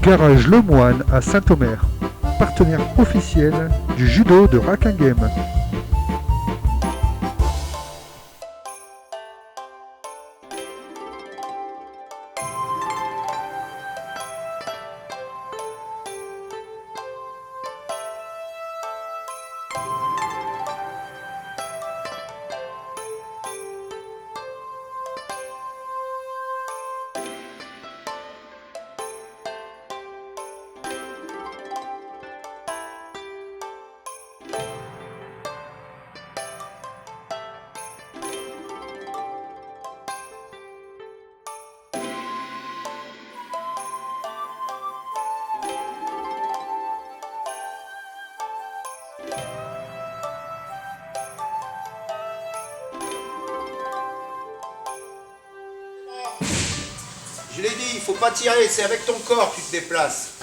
Garage Lemoine à Saint-Omer, partenaire officiel du judo de Rakinghem. Je l'ai dit, il faut pas tirer, c'est avec ton corps que tu te déplaces.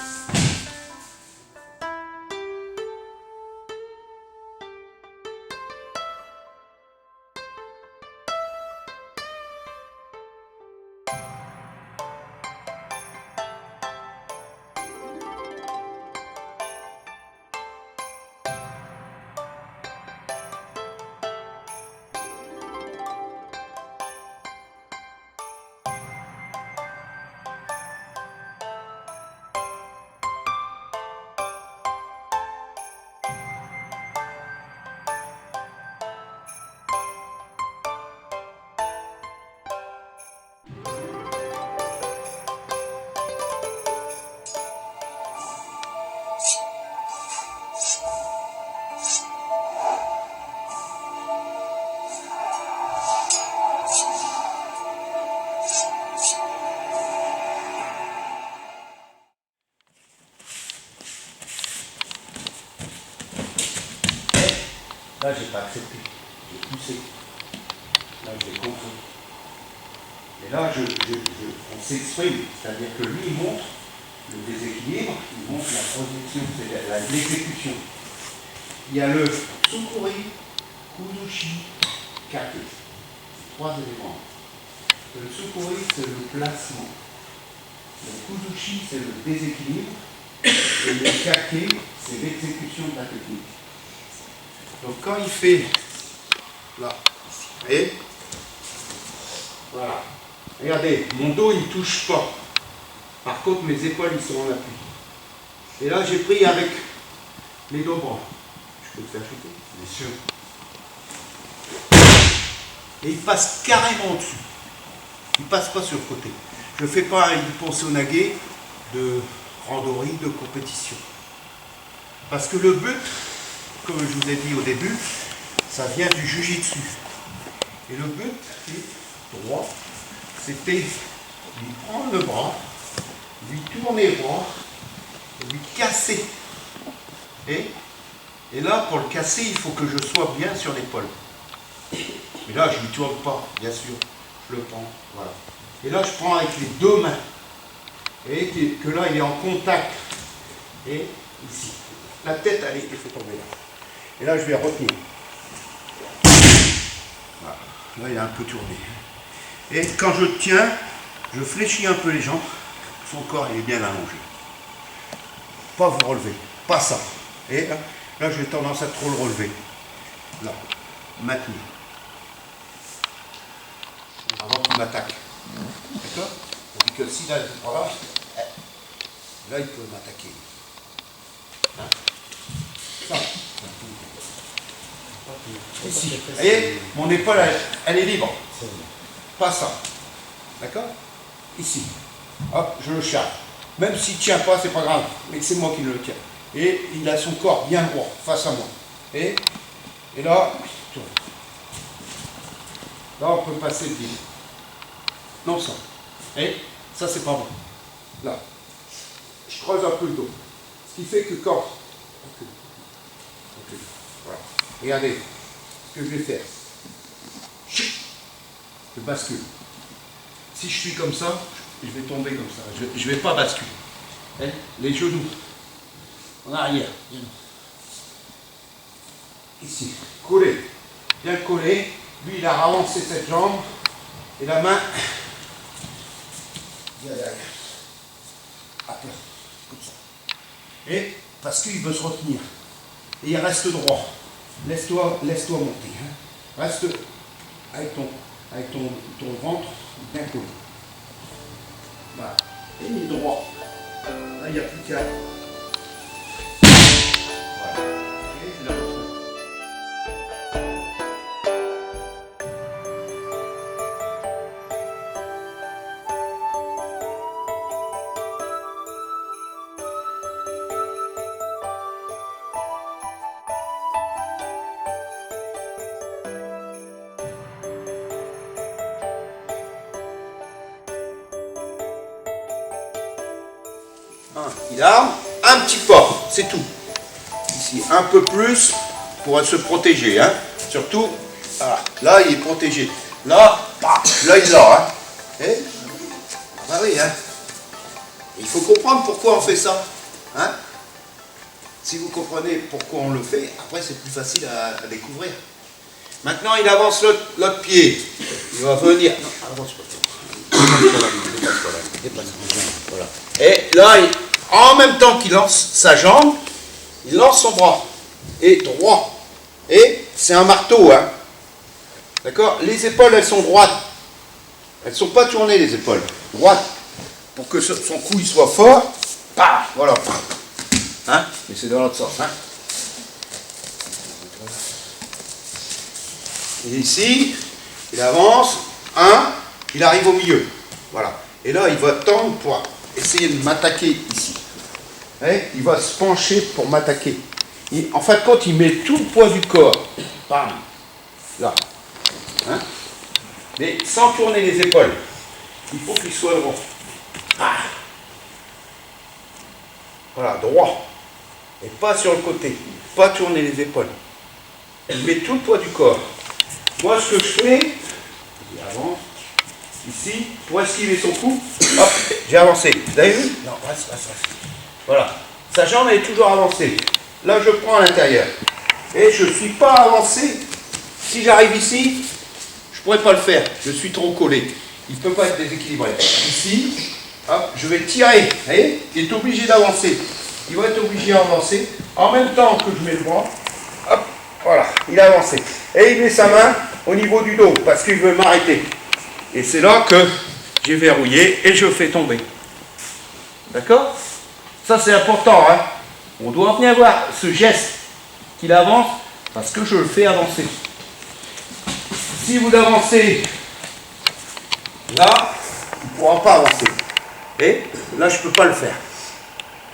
Là, j'ai pas accepté, j'ai poussé. Là, j'ai compris. Et là, on s'exprime, c'est-à-dire que lui, il montre le déséquilibre, il montre la projection, c'est l'exécution. Il y a le tsukuri, kuzushi, kake. Trois éléments. Le tsukuri, c'est le placement. Le kuzushi, c'est le déséquilibre. Et le kake, c'est l'exécution de la technique. Donc quand il fait là, vous voyez, voilà. Regardez, mon dos il ne touche pas. Par contre mes épaules ils sont en appui. Et là j'ai pris avec les deux bras. Je peux te faire chuter, bien sûr. Et il passe carrément dessus. Il ne passe pas sur le côté. Je ne fais pas un Ippon Nage de randori, de compétition. Parce que le but, comme je vous ai dit au début, ça vient du jujitsu. Et le but est droit, c'était lui prendre le bras, lui tourner le bras, et lui casser. Et là, pour le casser, il faut que je sois bien sur l'épaule. Mais là, je ne lui tourne pas, bien sûr. Je le prends, voilà. Et là, je prends avec les deux mains. Et que là, il est en contact. Et ici. La tête, allez, il faut tomber là. Et là, je vais retenir. Voilà. Là, il a un peu tourné. Et quand je tiens, je fléchis un peu les jambes. Son corps, il est bien allongé. Pas vous relever. Pas ça. Et là, j'ai tendance à trop le relever. Là. Maintenir. Avant qu'il m'attaque. D'accord? Tandis que si là, je prends là, il peut m'attaquer. Hein? Ça. Ici. Vous voyez, mon épaule, elle est libre. Pas ça. D'accord? Ici. Hop, je le charge. Même s'il ne tient pas, c'est pas grave. Mais c'est moi qui le tiens. Et il a son corps bien droit, face à moi. Et là, tourne. Là, on peut passer le vide. Non, ça. Et ça, c'est pas bon. Là. Je creuse un peu le dos. Ce qui fait que quand... Voilà. Regardez ce que je vais faire. Je bascule. Si je suis comme ça, je vais tomber comme ça. Je ne vais pas basculer. Les genoux en arrière. Ici. Collé. Bien collé. Lui, il a ravancé cette jambe. Et la main. Bien derrière. Hop là. comme ça. Et parce qu'il veut se retenir. Et il reste droit. Laisse-toi monter. Hein. Reste avec ton ventre bien collé. Voilà. Et il est droit. Là, il n'y a plus qu'à. Voilà. Et je la retrouve. Il arme un petit pas, c'est tout. Ici, un peu plus pour se protéger. Hein. Surtout, là, il est protégé. Là, là il l'a. Hein. Et, bah oui, hein. Il faut comprendre pourquoi on fait ça. Hein. Si vous comprenez pourquoi on le fait, après c'est plus facile à découvrir. Maintenant, il avance l'autre pied. Il va venir. Non, avance pas. Voilà. Et là, en même temps qu'il lance sa jambe, il lance son bras. Et droit. Et c'est un marteau. Hein. D'accord? Les épaules, elles sont droites. Elles ne sont pas tournées, les épaules. Droites. Pour que son cou il soit fort. Bah, voilà. Hein? Mais c'est dans l'autre sens. Hein? Et ici, il avance. Il arrive au milieu. Voilà. Et là, il va tendre pour essayer de m'attaquer ici. Et il va se pencher pour m'attaquer. En fin de compte, il met tout le poids du corps. Bam. Là. Hein? Mais sans tourner les épaules. Il faut qu'il soit droit. Voilà, droit. Et pas sur le côté. Pas tourner les épaules. Il met tout le poids du corps. Moi, ce que je fais, il avance. Ici, pour esquiver son coup, hop, j'ai avancé. Vous avez vu? Non, reste. Voilà. Sa jambe est toujours avancée. Là, je prends à l'intérieur. Et je ne suis pas avancé. Si j'arrive ici, je ne pourrais pas le faire. Je suis trop collé. Il ne peut pas être déséquilibré. Ici, hop, je vais tirer. Vous voyez? Il est obligé d'avancer. Il va être obligé d'avancer. En même temps que je mets le bras, hop, voilà, il a avancé. Et il met sa main au niveau du dos parce qu'il veut m'arrêter. Et c'est là que j'ai verrouillé et je fais tomber. D'accord? Ça c'est important. Hein? On doit bien voir ce geste qu'il avance parce que je le fais avancer. Si vous avancez là, il ne pourra pas avancer. Et là je ne peux pas le faire.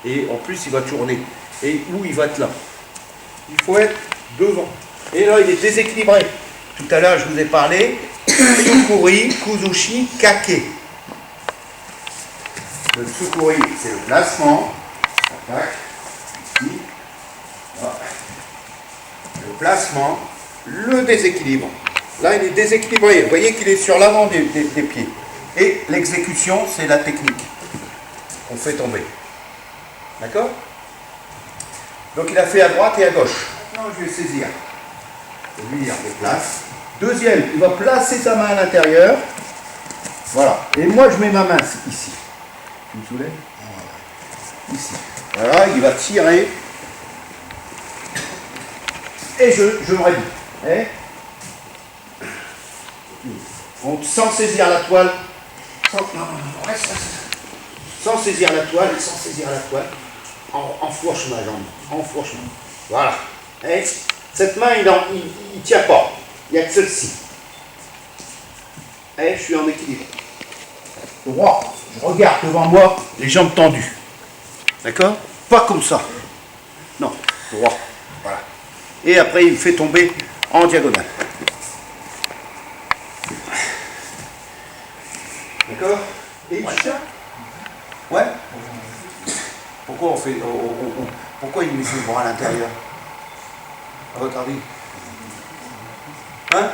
Et en plus il va tourner. Et où il va être là? Il faut être devant. Et là il est déséquilibré. Tout à l'heure je vous ai parlé. Tsukuri, Kuzushi, Kake. Le Tsukuri, c'est le placement. Attaque. Ici. Voilà. Le placement. Le déséquilibre. Là, il est déséquilibré. Vous voyez qu'il est sur l'avant des pieds. Et l'exécution, c'est la technique. On fait tomber. D'accord? Donc, il a fait à droite et à gauche. Maintenant, je vais saisir. Lui, il déplace. Deuxième, il va placer sa main à l'intérieur. Voilà. Et moi, je mets ma main ici. Tu me soulèves? Voilà. Ici. Voilà, il va tirer. Et je me réduis. Et donc, sans saisir la toile. Sans saisir la toile, enfourche ma jambe. Enfourche. Voilà. Et cette main, il ne tient pas. Il n'y a que celle-ci. Et je suis en équilibre. Droit. Je regarde devant moi, les jambes tendues. D'accord? Pas comme ça. Non. Droit. Voilà. Et après, il me fait tomber en diagonale. D'accord? Et il tient. Ouais. Pourquoi on fait. Pourquoi il met ses bras à l'intérieur? À votre avis? Hein?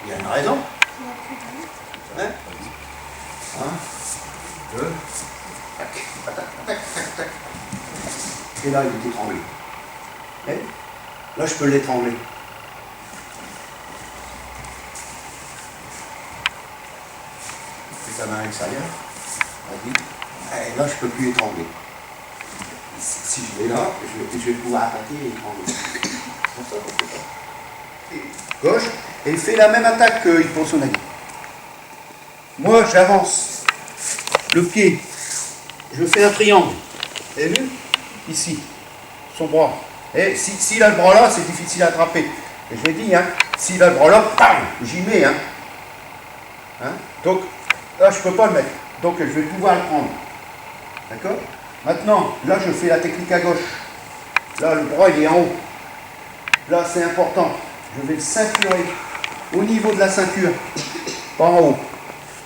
Il y a une raison. Hein? 1, 2, tac. Et là, il est étranglé. Et là, je peux l'étrangler. C'est sa main à l'extérieur. Et là, je ne peux plus étrangler. si je vais là, je vais pouvoir attaquer et prendre. C'est pour ça qu'on fait ça. Et gauche, et il fait la même attaque que Hippo-Sonagi. Moi, j'avance le pied, je fais un triangle. Vous avez vu? Ici, son bras. Et s'il a le bras là, c'est difficile à attraper. Et je l'ai dit, hein, s'il a le bras là, bam, j'y mets. Hein. Donc, là, je ne peux pas le mettre. Donc, je vais pouvoir le prendre. D'accord? Maintenant, là, je fais la technique à gauche. Là, le bras, il est en haut. Là, c'est important. Je vais le ceinturer au niveau de la ceinture, pas en haut.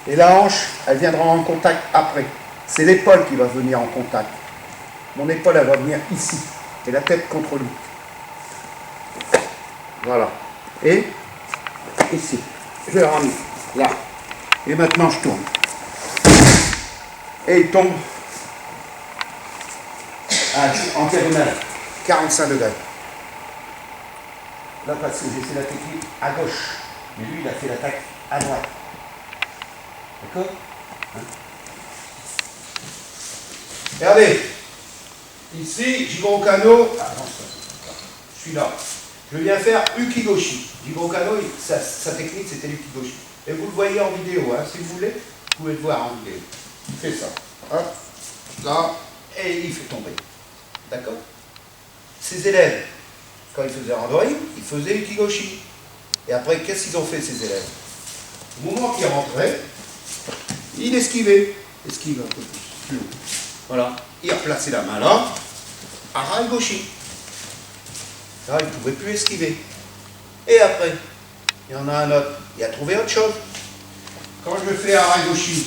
Et la hanche, elle viendra en contact après. C'est l'épaule qui va venir en contact. Mon épaule, elle va venir ici. Et la tête contre lui. Voilà. Et ici. Je le ramène. Là. Et maintenant, je tourne. Et il tombe en diagonale. 45 degrés. Là, parce que j'ai fait la technique à gauche. Mais lui, il a fait l'attaque à droite. D'accord? Regardez. Ici, Jigoro Kano. Ah non, je suis là. Je viens faire Ukigoshi. Jigoro Kano, sa technique, c'était l'Ukigoshi. Et vous le voyez en vidéo, hein, si vous voulez, vous pouvez le voir en vidéo. Il fait ça. Hop, là, et il fait tomber. D'accord? Ses élèves, quand ils faisaient Randori, ils faisaient Ukigoshi. Et après, qu'est-ce qu'ils ont fait, ces élèves? Au moment qu'ils rentraient, il esquivait. Esquive un peu plus haut. Voilà. Il replaçait la main là, Araigoshi. Là, il ne pouvait plus esquiver. Et après, il y en a un autre. Il a trouvé autre chose. Quand je fais Araigoshi,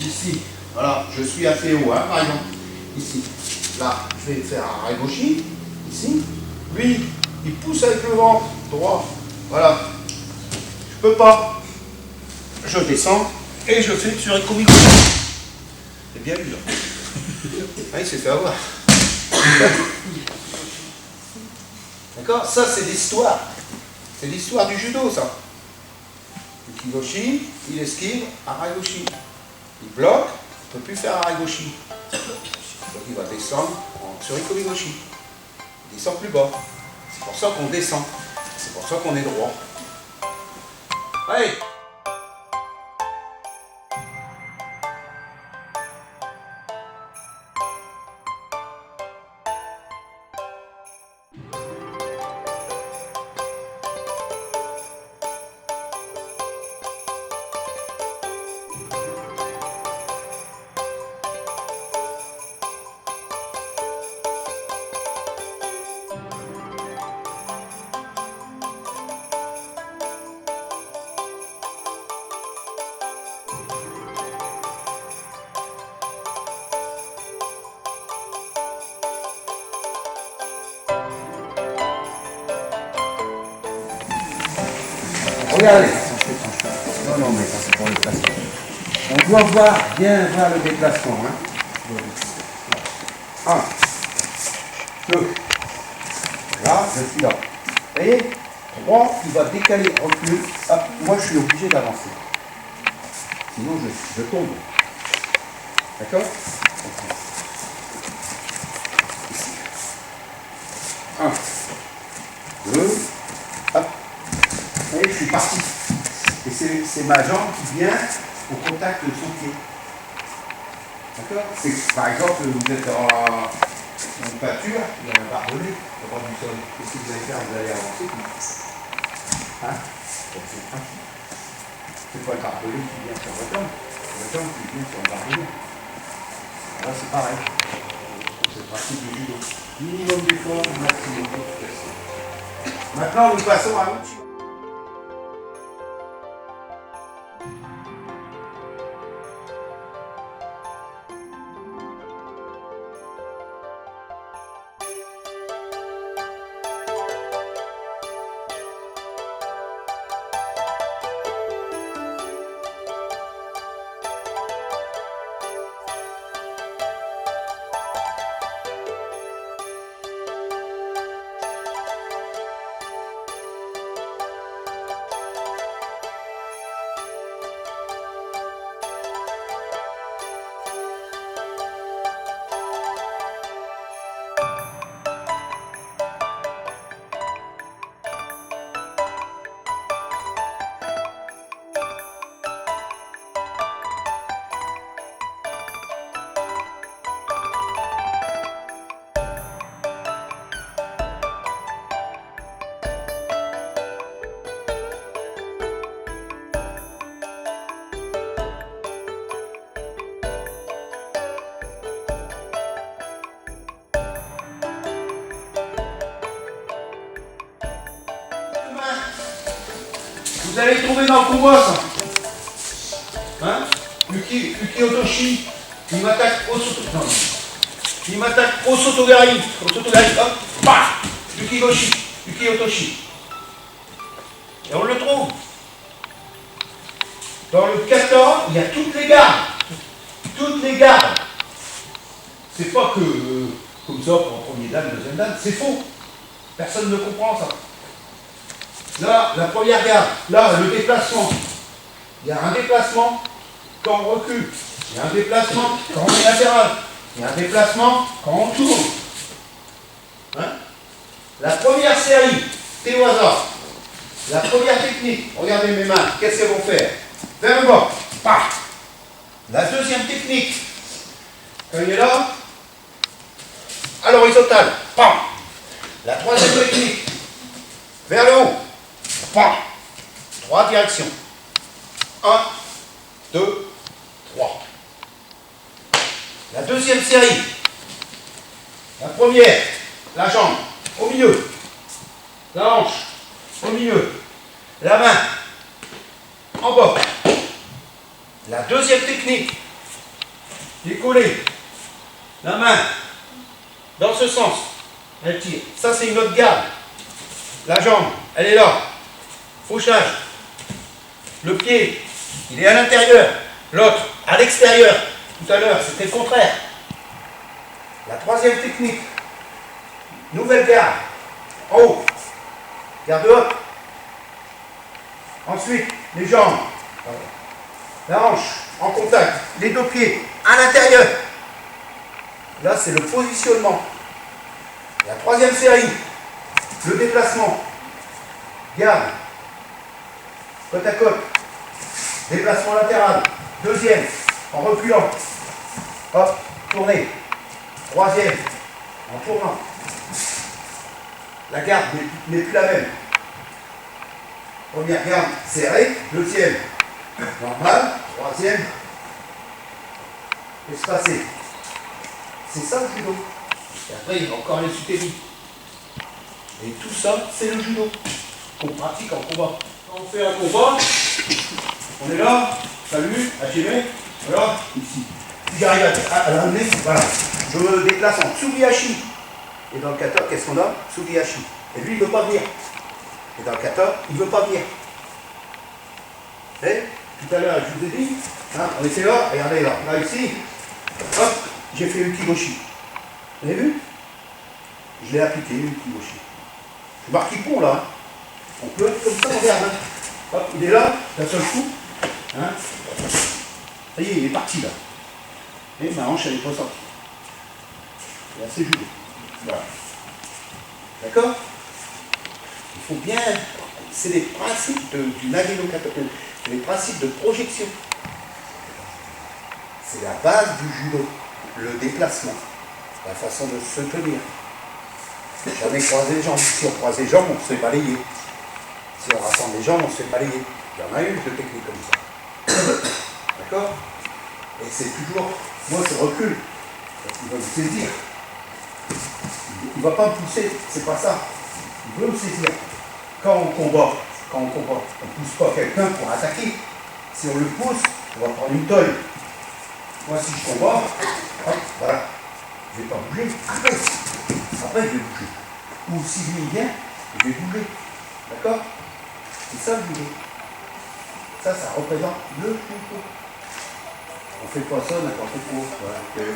ici, voilà, je suis assez haut, hein, par exemple. Ici, là, je vais faire Araigoshi, ici. Lui, il pousse avec le ventre droit. Voilà. Je peux pas. Je descends et je fais sur Ikomigoshi. C'est bien vu, là. Ah, il s'est fait avoir. D'accord? Ça, c'est l'histoire. C'est l'histoire du judo, ça. Ukigoshi, il esquive, Araigoshi. Il bloque, il ne peut plus faire Araigoshi. Donc il va descendre sur Ikomigoshi. Il descend plus bas. C'est pour ça qu'on descend. C'est pour ça qu'on est droit. Allez! Regardez. Non, non, mais ça c'est pour le placement. On doit bien voir le déplacement. Hein. 1, 2. Là, je suis là. Vous voyez? 3, il va décaler, reculer. Hop, moi, je suis obligé d'avancer. Sinon, je tombe. D'accord? 1, 2. Hop. Vous voyez, je suis parti. Et c'est ma jambe qui vient au contact de son pied. D'accord? Par exemple, vous êtes en pâture, il y a un barbelé, au bord du sol. Qu'est-ce que vous allez faire? Vous allez avancer. Hein? C'est pas le barbelé qui vient sur la jambe qui vient sur le barbelé. Là, c'est pareil. C'est le principe du judo. Minimum d'effort, maximum d'efficacité. Maintenant, nous passons à l'autre. Vous allez trouver dans le combat ça. Hein? Yuki Otoshi, il m'attaque au Sotogari. Il m'attaque au Sotogari. Au Sotogari, hop, paf! Yuki Otoshi. Et on le trouve. Dans le kata, il y a toutes les gardes. Toutes les gardes. C'est pas que comme ça pour un premier dan, deuxième dan, c'est faux. Personne ne comprend ça. Là, la première garde, là, le déplacement. Il y a un déplacement quand on recule. Il y a un déplacement quand on est latéral. Il y a un déplacement quand on tourne. Hein? La première série, Tewaza. La première technique, regardez mes mains, qu'est-ce qu'elles vont faire? Vers le bas. Paf. La deuxième technique, quand il est là, à l'horizontale. Pam. La troisième technique, vers le haut. Pam. 3 directions. 1, 2, 3. La deuxième série. La première, la jambe au milieu. La hanche au milieu. La main en bas. La deuxième technique. Décoller. La main dans ce sens. Elle tire. Ça, c'est une autre garde. La jambe, elle est là. Fauchage. Le pied, il est à l'intérieur. L'autre, à l'extérieur. Tout à l'heure, c'était le contraire. La troisième technique. Nouvelle garde. En haut. Garde haute. Ensuite, les jambes. La hanche en contact. Les deux pieds à l'intérieur. Là, c'est le positionnement. La troisième série. Le déplacement. Garde. Côte à côte. Déplacement latéral. Deuxième. En reculant. Hop. Tournez. Troisième. En tournant. La garde n'est plus la même. Première garde serrée. Deuxième. Normal. Troisième. Espacé. C'est ça le judo. Et après, il y a encore les sutéries. Et tout ça, c'est le judo qu'on pratique en combat. Quand on fait un combat, on est là, salut, Hachime, voilà, ici. Si j'arrive à l'amener, voilà. Je me déplace en Tsugihashi. Et dans le kata, qu'est-ce qu'on a? Tsugihashi. Et lui, il ne veut pas venir. Et dans le kata, il ne veut pas venir. Et tout à l'heure, je vous ai dit, hein, on était là, regardez là, là ici, hop, j'ai fait le kiboshi. Vous avez vu? Je l'ai appliqué, le kiboshi. Je marque qui pond là. On peut, comme ça, on regarde. Hein. Hop, il est là, d'un seul coup. Hein. Ça y est, il est parti là. Et ma hanche, elle est pas sortie. Et là, c'est judo. Voilà. D'accord? Il faut bien. C'est les principes du Nageno Kata, c'est les principes de projection. C'est la base du judo. Le déplacement. La façon de se tenir. Jamais croiser les jambes. Si on croise les jambes, on se fait balayer. Si on rassemble les jambes, on se fait balayer. Il y en a une de technique comme ça. D'accord? Et c'est toujours, moi, ce recul. Il va me saisir. Il ne va pas me pousser, c'est pas ça. Il veut me saisir. Quand on combat, on ne pousse pas quelqu'un pour attaquer. Si on le pousse, on va prendre une toile. Moi, si je combat, hop, voilà. Je ne vais pas bouger. Après, je vais bouger. Ou si lui vient, je vais bouger. D'accord? C'est ça le judo. Ça représente le judo. On ne fait pas ça n'importe quoi.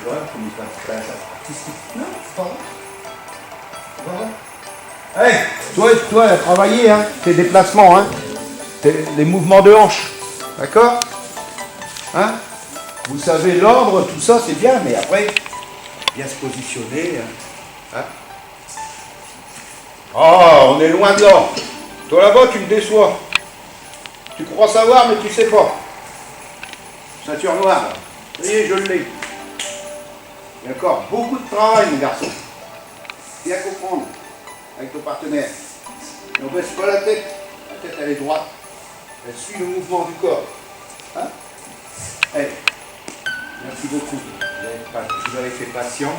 Voilà, comme une pratique artistique. Non, c'est pas vrai. C'est pas vrai. Hey, toi, travailler, hein, tes déplacements, hein, les mouvements de hanche. D'accord? Hein? Vous savez, l'ordre, tout ça, c'est bien, mais après, bien se positionner. Hein? Oh, on est loin de là. Toi là-bas, tu me déçois. Tu crois savoir, mais tu sais pas. Ceinture noire, là. Vous voyez, je l'ai. Il y a encore beaucoup de travail, mon garçon. Bien comprendre avec ton partenaire. Ne baisse pas la tête. La tête, elle est droite. Elle suit le mouvement du corps. Hein? Allez. Merci beaucoup. Vous avez été patient.